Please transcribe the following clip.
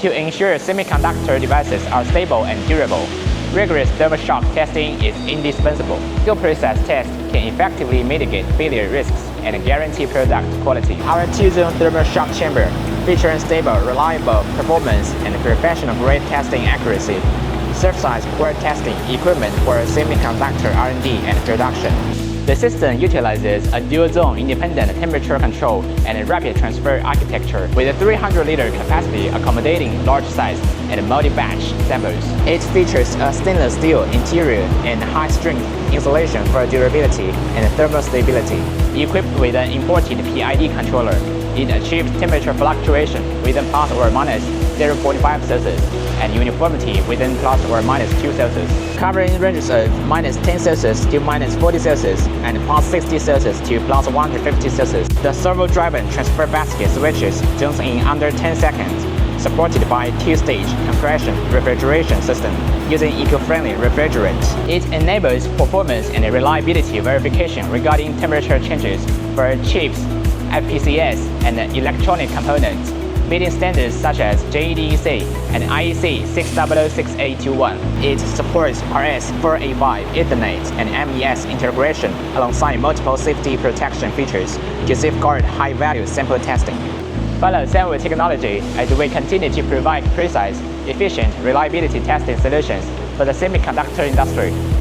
To ensure semiconductor devices are stable and durable, rigorous thermal shock testing is indispensable. Single process tests can effectively mitigate failure risks and guarantee product quality. Our two-zone thermal shock chamber featuring stable, reliable performance and professional-grade testing accuracy serves as core testing equipment for semiconductor R&D and production. The system utilizes a dual-zone independent temperature control and rapid transfer architecture with a 300-liter capacity accommodating large size and multi-batch samples. It features a stainless steel interior and high-strength insulation for durability and thermal stability. Equipped with an imported PID controller, it achieves temperature fluctuation within plus or minus 0.5 Celsius and uniformity within plus or minus 2 Celsius, covering ranges of minus 10 Celsius to minus 40 Celsius and plus 60 Celsius to plus 150 Celsius. The servo-driven transfer basket switches zones in under 10 seconds, supported by two-stage compression refrigeration system using eco-friendly refrigerant. It enables performance and reliability verification regarding temperature changes for chips, FPCS, and electronic components, meeting standards such as JEDEC and IEC 6006821. It supports RS485 Ethernet and MES integration alongside multiple safety protection features to safeguard high-value sample testing. Follow Sanwood technology as we continue to provide precise, efficient reliability testing solutions for the semiconductor industry.